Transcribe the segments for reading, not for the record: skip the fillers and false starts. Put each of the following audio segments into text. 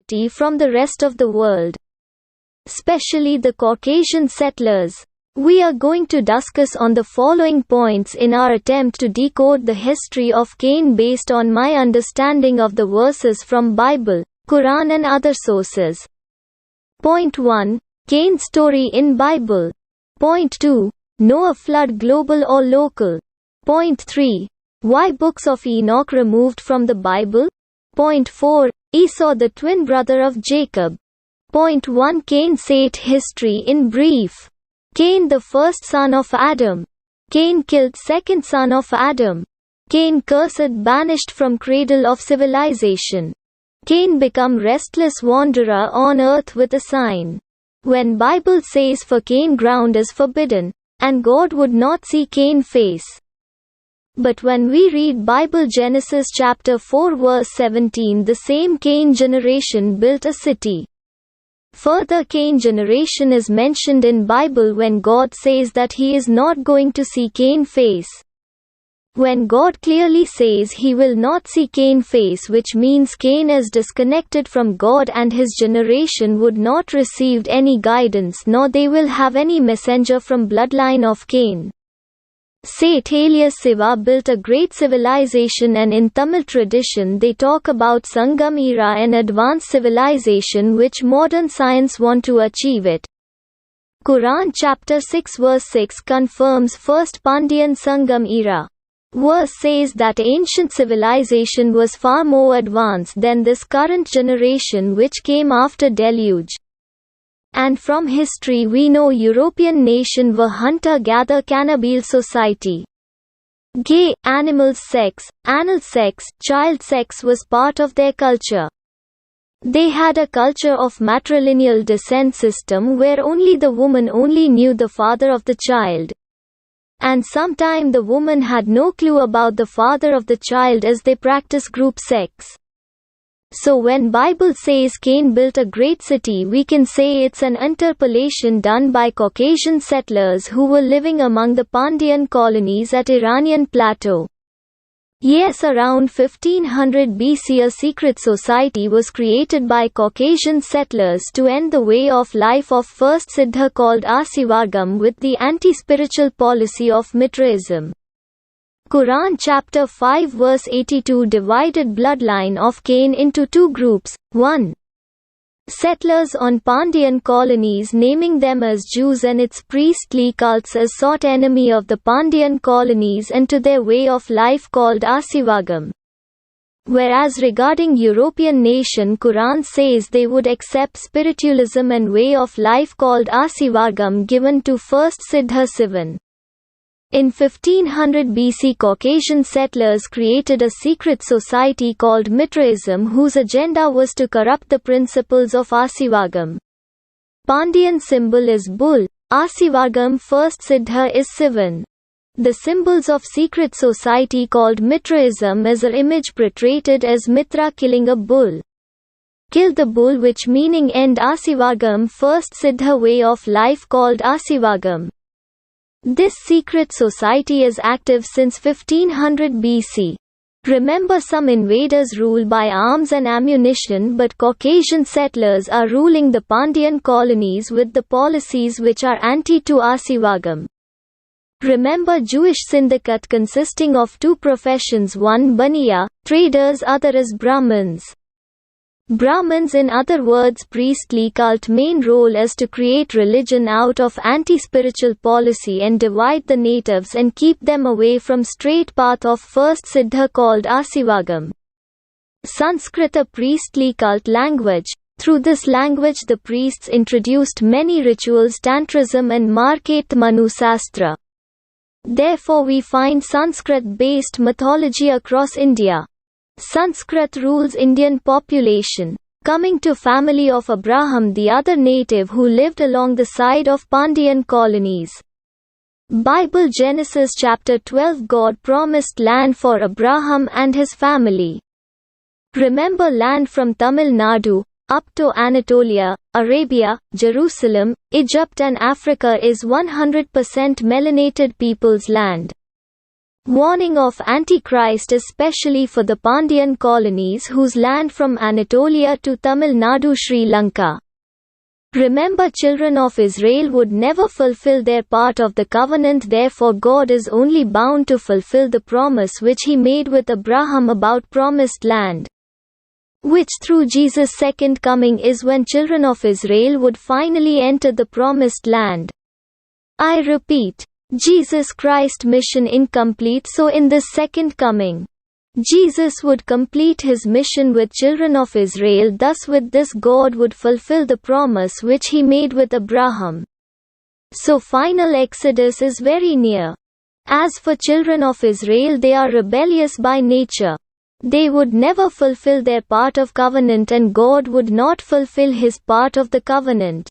priority from the rest of the world, especially the Caucasian settlers. We are going to discuss on the following points in our attempt to decode the history of Cain based on my understanding of the verses from Bible, Quran and other sources. Point 1. Cain story in Bible. Point 2. Noah flood global or local. Point 3. Why books of Enoch removed from the Bible? Point 4. Esau the twin brother of Jacob. Point 1. Cain Seth history in brief. Cain the first son of Adam. Cain killed second son of Adam. Cain cursed banished from cradle of civilization. Cain become restless wanderer on earth with a sign. When Bible says for Cain ground is forbidden, and God would not see Cain face. But when we read Bible Genesis chapter 4 verse 17, the same Cain generation built a city. Further, Cain generation is mentioned in Bible when God says that he is not going to see Cain face. When God clearly says he will not see Cain face, which means Cain is disconnected from God and his generation would not receive any guidance nor they will have any messenger from bloodline of Cain. Seth alias Siva built a great civilization, and in Tamil tradition they talk about Sangam era and advanced civilization which modern science want to achieve it. Quran chapter 6 verse 6 confirms first Pandyan Sangam era. Verse says that ancient civilization was far more advanced than this current generation which came after deluge. And from history we know European nation were hunter-gatherer cannibal society. Gay, animals sex, anal sex, child sex was part of their culture. They had a culture of matrilineal descent system where only the woman only knew the father of the child. And sometime the woman had no clue about the father of the child as they practice group sex. So when Bible says Cain built a great city, we can say it's an interpolation done by Caucasian settlers who were living among the Pandyan colonies at Iranian plateau. Yes, around 1500 BC a secret society was created by Caucasian settlers to end the way of life of first Siddha called Asivargam with the anti-spiritual policy of Mitraism. Quran chapter 5 verse 82 divided bloodline of Cain into two groups. 1. Settlers on Pandyan colonies, naming them as Jews, and its priestly cults as sought enemy of the Pandyan colonies and to their way of life called Asivagam. Whereas regarding European nation, Quran says they would accept spiritualism and way of life called Asivargam given to first Siddha Sivan. In 1500 BC, Caucasian settlers created a secret society called Mitraism whose agenda was to corrupt the principles of Asivagam. Pandyan symbol is bull, Asivargam first Siddha is Sivan. The symbols of secret society called Mitraism is an image portrayed as Mitra killing a bull. Kill the bull, which meaning end Asivagam first Siddha way of life called Asivagam. This secret society is active since 1500 BC. Remember, some invaders rule by arms and ammunition, but Caucasian settlers are ruling the Pandyan colonies with the policies which are anti to Asivagam. Remember, Jewish syndicate consisting of two professions, one Baniya, traders, other is Brahmins. Brahmins, in other words priestly cult, main role is to create religion out of anti-spiritual policy and divide the natives and keep them away from straight path of first Siddha called Asivagam. Sanskrit, a priestly cult language. Through this language the priests introduced many rituals, Tantrism and Market Manu Sastra. Therefore we find Sanskrit-based mythology across India. Sanskrit rules Indian population. Coming to family of Abraham, the other native who lived along the side of Pandyan colonies. Bible Genesis chapter 12, God promised land for Abraham and his family. Remember, land from Tamil Nadu up to Anatolia, Arabia, Jerusalem, Egypt and Africa is 100% melanated people's land. warning of Antichrist especially for the Pandyan colonies whose land from Anatolia to Tamil Nadu, Sri Lanka. Remember, children of Israel would never fulfill their part of the covenant, therefore God is only bound to fulfill the promise which he made with Abraham about promised land, which through Jesus' second coming is when children of Israel would finally enter the promised land. I repeat, Jesus Christ's mission incomplete, so in this second coming, Jesus would complete his mission with children of Israel, thus with this God would fulfill the promise which he made with Abraham. So final exodus is very near. As for children of Israel, they are rebellious by nature. They would never fulfill their part of covenant and God would not fulfill his part of the covenant.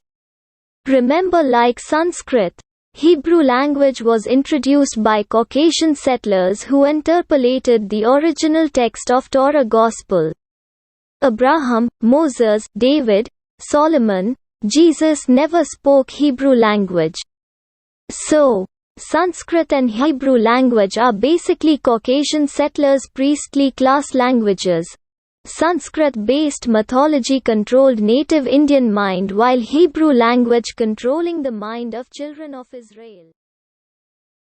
Remember, like Sanskrit, Hebrew language was introduced by Caucasian settlers who interpolated the original text of Torah Gospel. Abraham, Moses, David, Solomon, Jesus never spoke Hebrew language. So, Sanskrit and Hebrew language are basically Caucasian settlers' priestly class languages. Sanskrit-based mythology controlled native Indian mind while Hebrew language controlling the mind of children of Israel.